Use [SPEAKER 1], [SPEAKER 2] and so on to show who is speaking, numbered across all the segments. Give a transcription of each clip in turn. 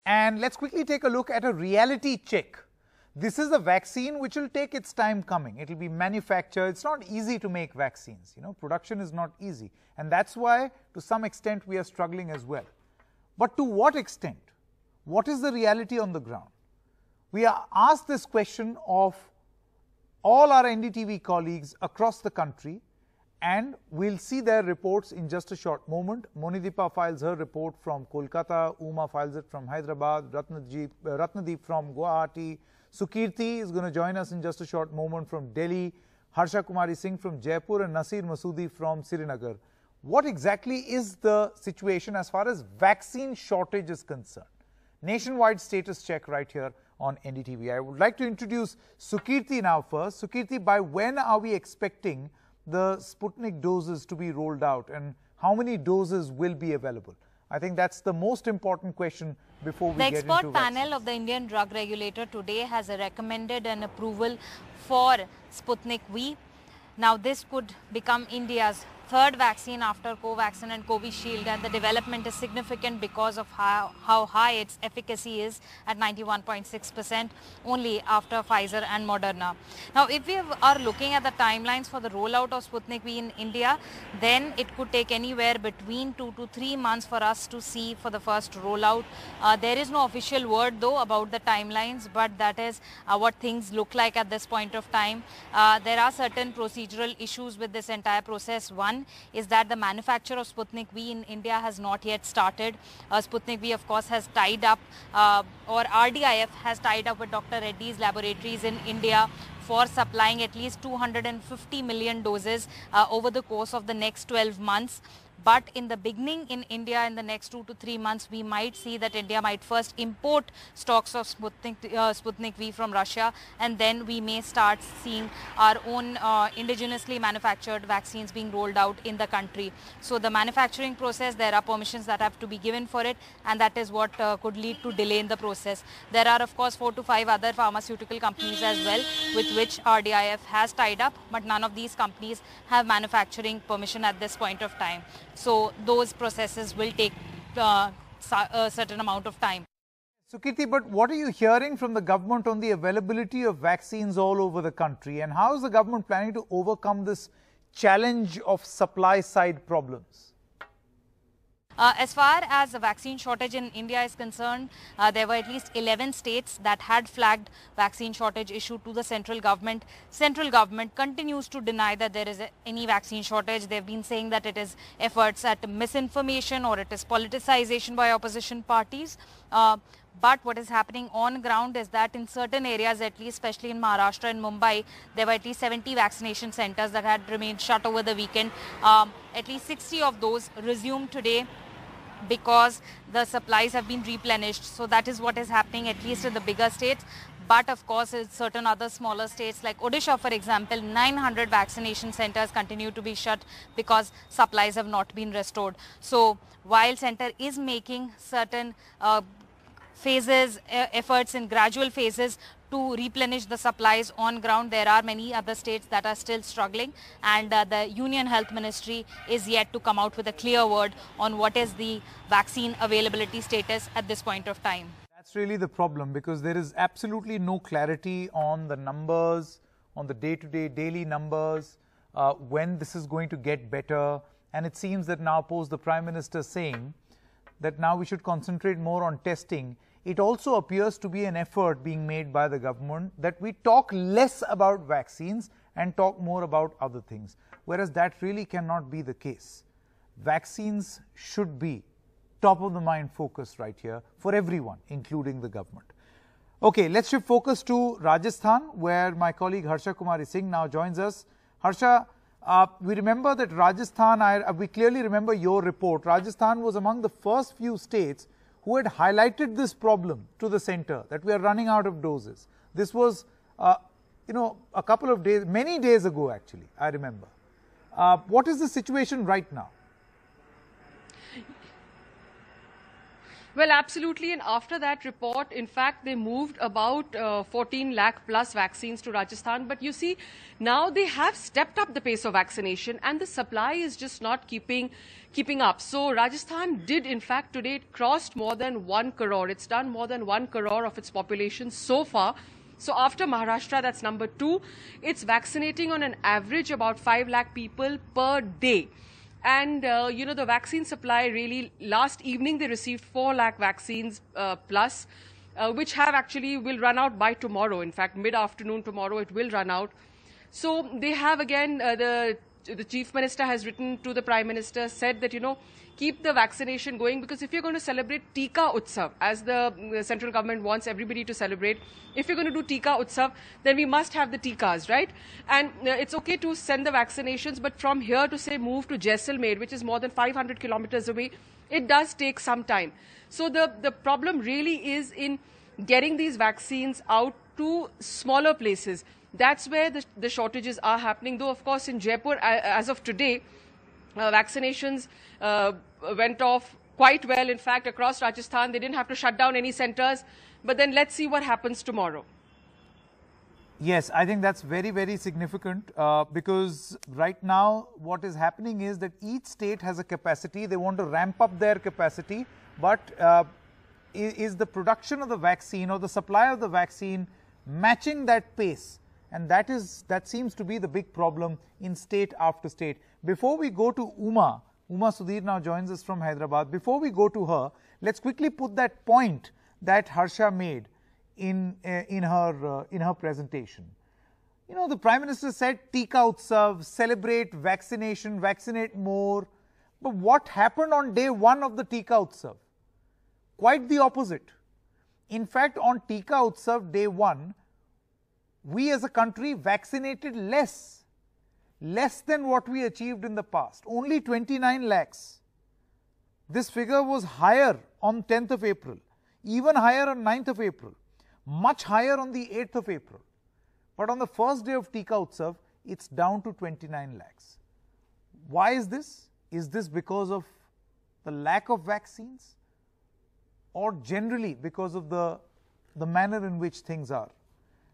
[SPEAKER 1] And let's quickly take a look at a reality check. This is a vaccine which will take its time coming. It will be manufactured. It's not easy to make vaccines. Production is not easy. And that's why, to some extent, we are struggling as well. But to what extent? What is the reality on the ground? We are asked this question of all our NDTV colleagues across the country, and we'll see their reports in just a short moment. Monideepa files her report from Kolkata, Uma files it from Hyderabad, Ratnadip from Guwahati, Sukirti is going to join us in just a short moment from Delhi, Harsha Singh from Jaipur, and Nazir Masood from SRINAGAR. What exactly is the situation as far as vaccine shortage is concerned? Nationwide status check right here on NDTV. I would like to introduce Sukirti now first. Sukirti, by when are we expecting the Sputnik doses to be rolled out, and how many doses will be available? I think that's the most important question before we get into vaccines.
[SPEAKER 2] The expert panel of the Indian drug regulator today has recommended an approval for Sputnik V. Now this could become India's third vaccine after Covaxin and Covishield, and the development is significant because of how high its efficacy is at 91.6%, only after Pfizer and Moderna. Now, if we are looking at the timelines for the rollout of Sputnik V in India, then it could take anywhere between 2 to 3 months for us to see for the first rollout. There is no official word though about the timelines, but that is what things look like at this point of time. There are certain procedural issues with this entire process. One is that the manufacture of Sputnik V in India has not yet started. Sputnik V, of course, has tied up, or RDIF has tied up with Dr. Reddy's laboratories in India for supplying at least 250 million doses over the course of the next 12 months. But in the beginning in India, in the next 2 to 3 months, we might see that India might first import stocks of Sputnik V from Russia, and then we may start seeing our own indigenously manufactured vaccines being rolled out in the country. So the manufacturing process, there are permissions that have to be given for it, and that is what could lead to delay in the process. There are, of course, 4 to 5 other pharmaceutical companies as well with which RDIF has tied up, but none of these companies have manufacturing permission at this point of time. So those processes will take a certain amount of time.
[SPEAKER 1] Sukirti, but what are you hearing from the government on the availability of vaccines all over the country, and how is the government planning to overcome this challenge of supply side problems?
[SPEAKER 2] As far as the vaccine shortage in India is concerned, there were at least 11 states that had flagged vaccine shortage issue to the central government. Central government continues to deny that there is any vaccine shortage. They've been saying that it is efforts at misinformation or it is politicization by opposition parties. But what is happening on ground is that in certain areas, at least especially in Maharashtra and Mumbai, there were at least 70 vaccination centers that had remained shut over the weekend. At least 60 of those resumed today because the supplies have been replenished. So that is what is happening, at least in the bigger states. But of course, in certain other smaller states like Odisha, for example, 900 vaccination centers continue to be shut because supplies have not been restored. So while center is making certain efforts in gradual phases to replenish the supplies on ground, there are many other states that are still struggling, and the Union Health Ministry is yet to come out with a clear word on what is the vaccine availability status at this point of time.
[SPEAKER 1] That's really the problem, because there is absolutely no clarity on the numbers, on the day-to-day, daily numbers, when this is going to get better. And it seems that now, post the Prime Minister saying that now we should concentrate more on testing, it also appears to be an effort being made by the government that we talk less about vaccines and talk more about other things, whereas that really cannot be the case. Vaccines should be top of the mind focus right here for everyone, including the government. Okay, let's shift focus to Rajasthan, where my colleague Harsha Singh now joins us. Harsha, we remember that Rajasthan, we clearly remember your report. Rajasthan was among the first few states who had highlighted this problem to the center, that we are running out of doses. This was, a couple of days, many days ago actually, I remember. What is the situation right now?
[SPEAKER 3] Well, absolutely. And after that report, in fact, they moved about 14 lakh plus vaccines to Rajasthan. But you see, now they have stepped up the pace of vaccination and the supply is just not keeping up. So Rajasthan did, in fact, today it crossed more than 1 crore. It's done more than 1 crore of its population so far. So after Maharashtra, that's number 2, it's vaccinating on an average about 5 lakh people per day. And, you know, the vaccine supply really, last evening they received 4 lakh vaccines plus, which will run out by tomorrow. In fact, mid-afternoon tomorrow it will run out. So they have again, the Chief Minister has written to the Prime Minister, said that, you know, keep the vaccination going, because if you're going to celebrate Tika Utsav, as the central government wants everybody to celebrate, if you're going to do Tika Utsav, then we must have the Tikas, right? And it's okay to send the vaccinations, but from here to say move to Jaisalmer, which is more than 500 kilometers away, it does take some time. So the problem really is in getting these vaccines out to smaller places. That's where the shortages are happening. Though, of course, in Jaipur, as of today, vaccinations went off quite well. In fact, across Rajasthan, they didn't have to shut down any centers. But then let's see what happens tomorrow.
[SPEAKER 1] Yes, I think that's very, very significant because right now what is happening is that each state has a capacity. They want to ramp up their capacity, but is the production of the vaccine or the supply of the vaccine matching that pace? And that seems to be the big problem in state after state. Before we go to Uma Sudhir now joins us from Hyderabad. Before we go to her, let's quickly put that point that Harsha made in her presentation. You know, the Prime Minister said Tika Utsav, celebrate vaccination, vaccinate more. But what happened on day 1 of the Tika Utsav? Quite the opposite. In fact, on Tika Utsav day 1, we as a country vaccinated less than what we achieved in the past, only 29 lakhs. This figure was higher on 10th of April, even higher on 9th of April, much higher on the 8th of April. But on the first day of Tika Utsav, it's down to 29 lakhs. Why is this? Is this because of the lack of vaccines or generally because of the manner in which things are?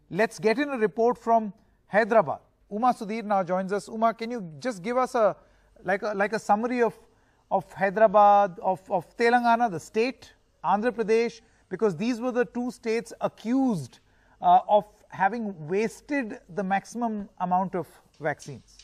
[SPEAKER 1] Let's get in a report from Hyderabad. Uma Sudhir now joins us. Uma, can you just give us a summary of Hyderabad, of Telangana, the state, Andhra Pradesh, because these were the 2 states accused of having wasted the maximum amount of vaccines.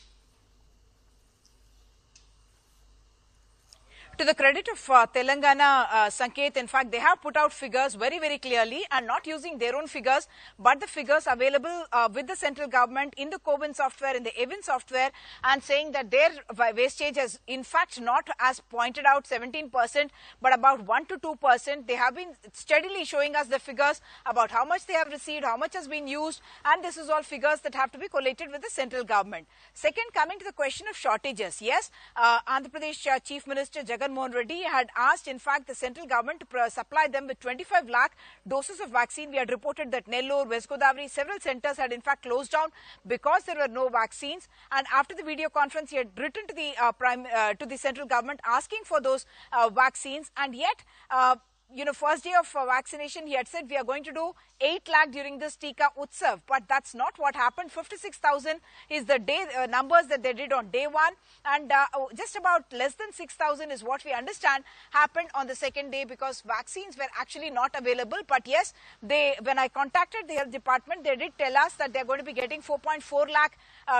[SPEAKER 4] To the credit of Telangana, Sanket, in fact, they have put out figures very, very clearly and not using their own figures, but the figures available with the central government in the CoWIN software, in the EVIN software, and saying that their wastage is in fact not, as pointed out, 17%, but about 1 to 2%. They have been steadily showing us the figures about how much they have received, how much has been used, and this is all figures that have to be collated with the central government. Second, coming to the question of shortages, yes, Andhra Pradesh Chief Minister Jagan Mohan Reddy had asked, in fact, the central government to supply them with 25 lakh doses of vaccine. We had reported that Nellore, West Godavari, several centers had in fact closed down because there were no vaccines. And after the video conference, he had written to the central government asking for those vaccines. And yet, you know, first day of vaccination, he had said we are going to do 8 lakh during this Tika Utsav, but that's not what happened. 56,000 is the day numbers that they did on day 1, and just about less than 6,000 is what we understand happened on the second day, because vaccines were actually not available. But yes, when I contacted the health department, they did tell us that they're going to be getting 4.4 lakh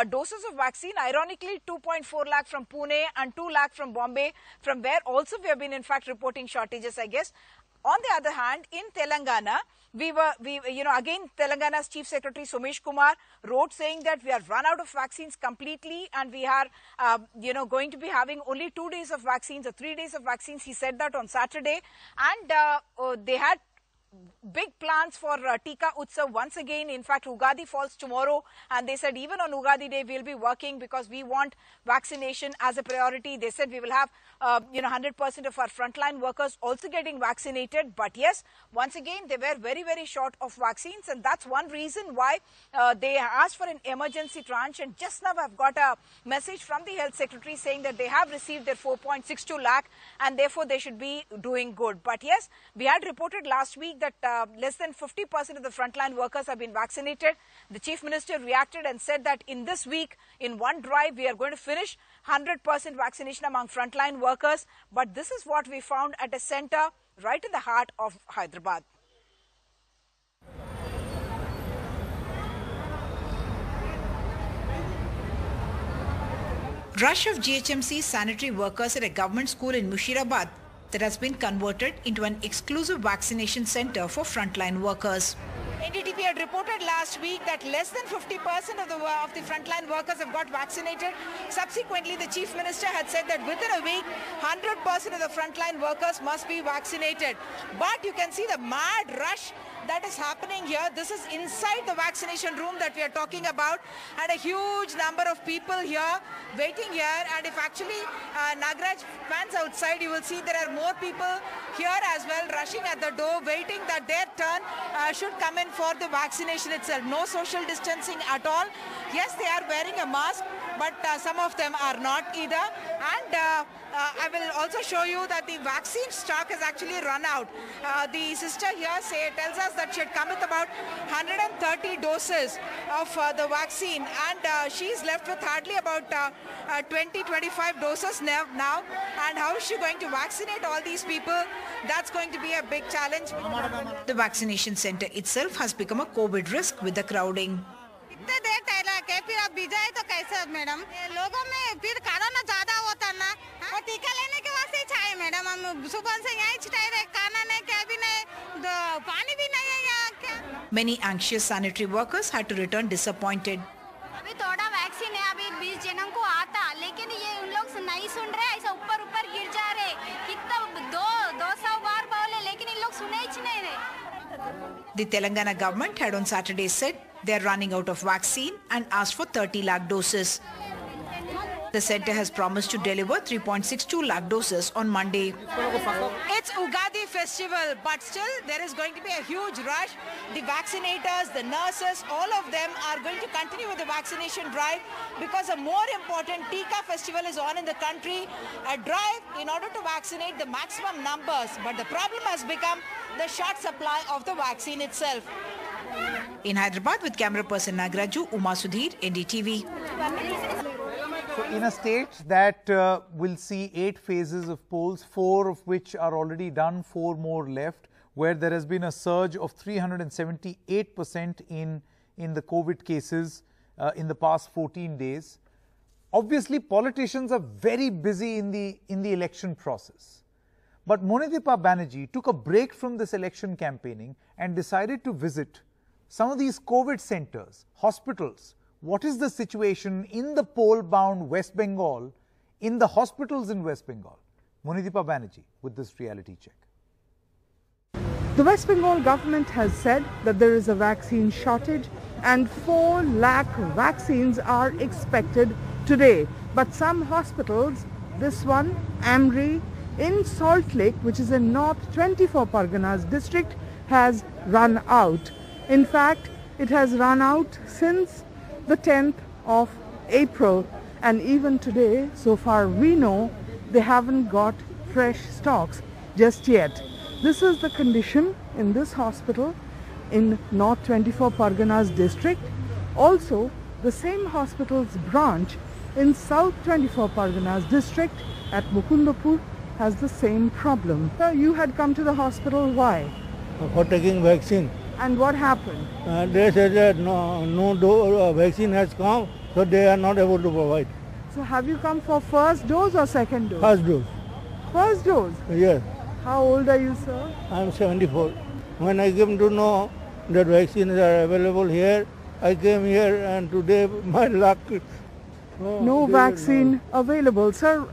[SPEAKER 4] doses of vaccine. Ironically, 2.4 lakh from Pune and 2 lakh from Bombay, from where also we have been in fact reporting shortages, I guess. On the other hand, in Telangana, again, Telangana's Chief Secretary Somesh Kumar wrote saying that we are run out of vaccines completely, and we are, going to be having only 2 days of vaccines or 3 days of vaccines. He said that on Saturday, and they had big plans for Tika Utsav once again. In fact, Ugadi falls tomorrow, and they said even on Ugadi day we'll be working because we want vaccination as a priority. They said we will have 100% of our frontline workers also getting vaccinated. But yes, once again they were very, very short of vaccines, and that's one reason why they asked for an emergency tranche. And just now I've got a message from the Health Secretary saying that they have received their 4.62 lakh and therefore they should be doing good. But yes, we had reported last week that less than 50% of the frontline workers have been vaccinated. The Chief Minister reacted and said that in this week, in one drive, we are going to finish 100% vaccination among frontline workers. But this is what we found at a center right in the heart of Hyderabad.
[SPEAKER 5] Rush of GHMC sanitary workers at a government school in Mushirabad that has been converted into an exclusive vaccination center for frontline workers. NDTV had reported last week that less than 50% of the frontline workers have got vaccinated. Subsequently, the Chief Minister had said that within a week, 100% of the frontline workers must be vaccinated. But you can see the mad rush that is happening here. This is inside the vaccination room that we are talking about, and a huge number of people here waiting here. And if actually Nagraj pans outside, you will see there are more people here as well rushing at the door, waiting that their turn should come in for the vaccination itself. No social distancing at all. Yes, they are wearing a mask, but some of them are not either. And I will also show you that the vaccine stock has actually run out. The sister here tells us that she had come with about 130 doses of the vaccine, and she's left with hardly about 20-25 doses now. And how is she going to vaccinate all these people? That's going to be a big challenge. The vaccination center itself has become a COVID risk with the crowding.
[SPEAKER 6] इतने देर तक है फिर अब भिजाए तो कैसे madam लोगों में फिर कोरोना ज्यादा होता ना और टीका लेने के वास्ते ही छाए मैडम हम सुबह से यहीं छिटाए रहे खाना नहीं क्या भी नहीं पानी भी नहीं है यहाँ क्या
[SPEAKER 5] Many anxious sanitary workers had to return disappointed.
[SPEAKER 6] अभी थोड़ा वैक्सीन है अभी 20 जनों को आता लेकिन ये उन लोग नहीं सुन रहे ऐसा ऊपर गिर जा रहे कितना 200 बार बोले लेकिन इन लोग सुने ही नहीं रहे.
[SPEAKER 5] The Telangana government had on Saturday said they are running out of vaccine and asked for 30 lakh doses. The center has promised to deliver 3.62 lakh doses on Monday.
[SPEAKER 4] It's Ugadi festival, but still there is going to be a huge rush. The vaccinators, the nurses, all of them are going to continue with the vaccination drive because a more important Tika festival is on in the country. A drive in order to vaccinate the maximum numbers, but the problem has become the short supply of the vaccine itself.
[SPEAKER 5] In Hyderabad with camera person Nagraju, Sudhir, NDTV.
[SPEAKER 1] So in a state that will see 8 phases of polls, 4 of which are already done, 4 more left, where there has been a surge of 378% in the COVID cases in the past 14 days. Obviously, politicians are very busy in the election process. But Monideepa Banerjie took a break from this election campaigning and decided to visit some of these COVID centers, hospitals. What is the situation in the poll-bound West Bengal, in the hospitals in West Bengal? Monideepa Banerjie with this reality check.
[SPEAKER 7] The West Bengal government has said that there is a vaccine shortage and 4 lakh vaccines are expected today. But some hospitals, this one, Amri, in Salt Lake, which is in North 24 Parganas district, has run out. In fact, it has run out since the 10th of April, and even today, so far we know, they haven't got fresh stocks just yet. This is the condition in this hospital in North 24 Parganas district. Also, the same hospital's branch in South 24 Parganas district at Mukundapur has the same problem. So you had come to the hospital, why?
[SPEAKER 8] For taking vaccine.
[SPEAKER 7] And what happened?
[SPEAKER 8] They said that no vaccine has come, so they are not able to provide.
[SPEAKER 7] So have you come for first dose or second dose?
[SPEAKER 8] First dose.
[SPEAKER 7] First dose?
[SPEAKER 8] Yes.
[SPEAKER 7] How old are you, sir?
[SPEAKER 8] I am 74. When I came to know that vaccines are available here, I came here and today my luck.
[SPEAKER 7] No vaccine available. Sir,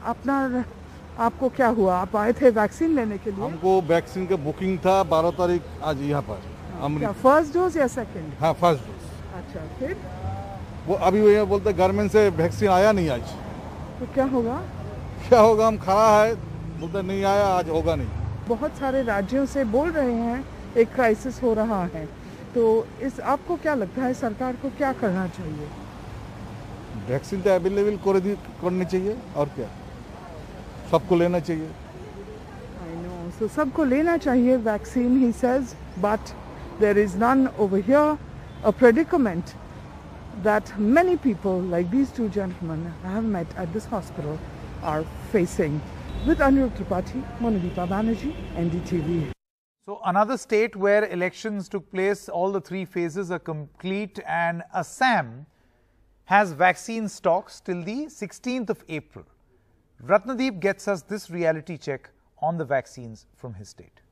[SPEAKER 7] आपको क्या हुआ? आप आए थे vaccine लेने के लिए?
[SPEAKER 9] हमको वैक्सीन का बुकिंग था 12 तारीख आज यहाँ पर।
[SPEAKER 7] क्या फर्स्ट डोज या सेकंड?
[SPEAKER 9] हाँ, फर्स्ट डोज।
[SPEAKER 7] अच्छा, फिर
[SPEAKER 9] वो अभी वो बोलते गवर्नमेंट से वैक्सीन आया नहीं आज।
[SPEAKER 7] तो क्या होगा?
[SPEAKER 9] क्या होगा, हम खड़ा है, बोलते नहीं आया, आज होगा नहीं।
[SPEAKER 7] बहुत सारे राज्यों से बोल रहे हैं एक क्राइसिस हो रहा है, तो इस आपको क्या लगता है सरकार को क्या करना चाहिए?
[SPEAKER 9] वैक्सीन तो अवेलेबल करनी चाहिए, और क्या, सबको लेना चाहिए।
[SPEAKER 7] I know, so सबको लेना चाहिए vaccine, he says, but there is none over here. A predicament that many people like these two gentlemen I have met at this hospital are facing. With Untitled Chapter, Monideepa, Banerjie, NDTV.
[SPEAKER 1] So another state where elections took place, all the three phases are complete, and Assam has vaccine stocks till the 16th of April. Ratnadip gets us this reality check on the vaccines from his state.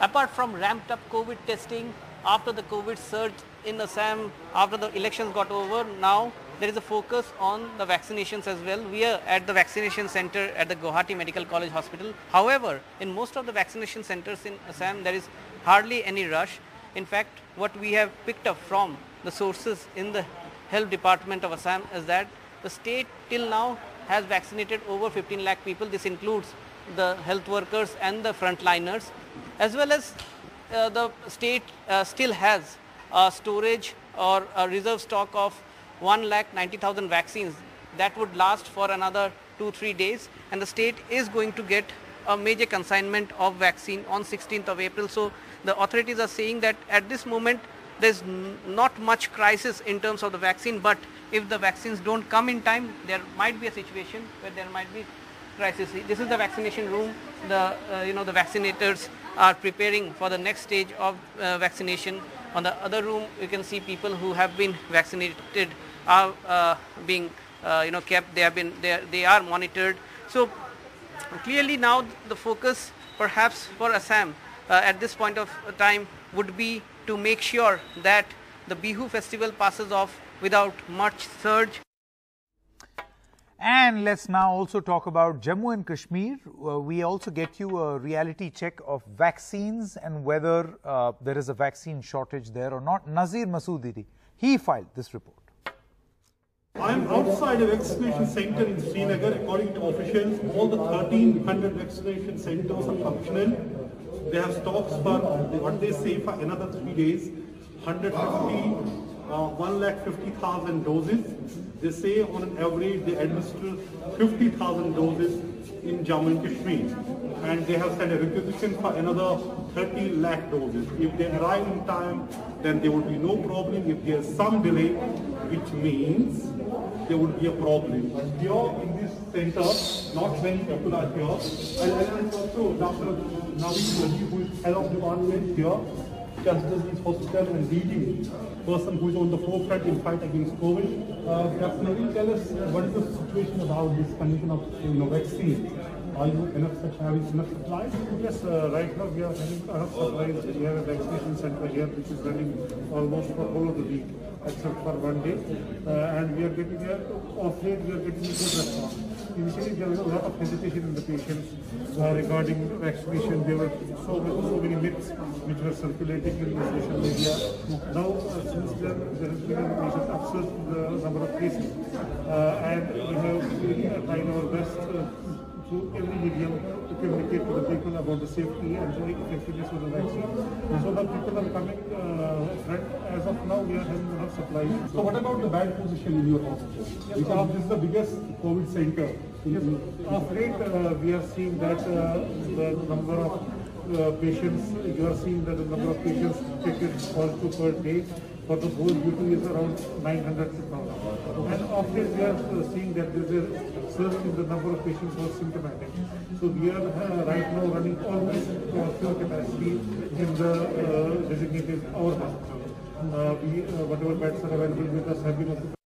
[SPEAKER 10] Apart from ramped up COVID testing, after the COVID surge in Assam, after the elections got over, now there is a focus on the vaccinations as well. We are at the vaccination center at the GUWAHATI Medical College Hospital. However, in most of the vaccination centers in Assam, there is hardly any rush. In fact, what we have picked up from the sources in the health department of Assam is that the state till now has vaccinated over 15 lakh people. This includes the health workers and the frontliners, as well as the state still has a storage or a reserve stock of 1,90,000 vaccines that would last for another 2-3 days, and the state is going to get a major consignment of vaccine on 16th of April. So the authorities are saying that at this moment there's not much crisis in terms of the vaccine, but if the vaccines don't come in time, there might be a situation where there might be crisis. This is the vaccination room. The the vaccinators are preparing for the next stage of vaccination. On the other room, you can see people who have been vaccinated are being kept. They are monitored. So clearly now the focus perhaps for Assam at this point of time would be to make sure that the Bihu festival passes off without much surge.
[SPEAKER 1] And let's now also talk about Jammu and Kashmir. We also get you a reality check of vaccines and whether there is a vaccine shortage there or not. Nazir Masood, he filed this report.
[SPEAKER 11] I am outside a vaccination center in Srinagar. According to officials, all the 1,300 vaccination centers are functional. They have stocks for what they say for another 3 days, 1,50,000 doses. They say on an average they administer 50,000 doses in Jammu and Kashmir, and they have sent a requisition for another 30 lakh doses. If they arrive in time, then there would be no problem. If there is some delay, which means there would be a problem. Here in this center, not many people are here. And also Dr. Nazir, who is head of department here, just as this hospital and leading person who is on the forefront in fight against COVID. Dr. Nazir, tell us what is the situation about this condition of vaccine? Are you having enough supplies?
[SPEAKER 12] Yes, right now we are having enough supplies. We have a vaccination center here which is running almost for all of the week except for one day, and we are getting off late we are getting a good response. Initially there was a lot of hesitation in the patients regarding vaccination. There were so many myths which were circulating in the social media. Now since then there has been a major upsurge in the number of cases, and we have tried our best through every medium to communicate to the people about the safety and the effectiveness of the vaccine. So the people are coming front. As of now, we are having enough supplies.
[SPEAKER 11] So what about the bad position in your hospital? Because this is the biggest COVID center.
[SPEAKER 12] Yes, of late we are seeing that the number of patients, you are seeing that the number of patients taken positive per day for the whole duty is around 900 to 1,000. And often we are seeing that there is a surge in the number of patients who are symptomatic. So we are right now running almost full capacity in the designated our hospital. Whatever beds are available with us have been occupied.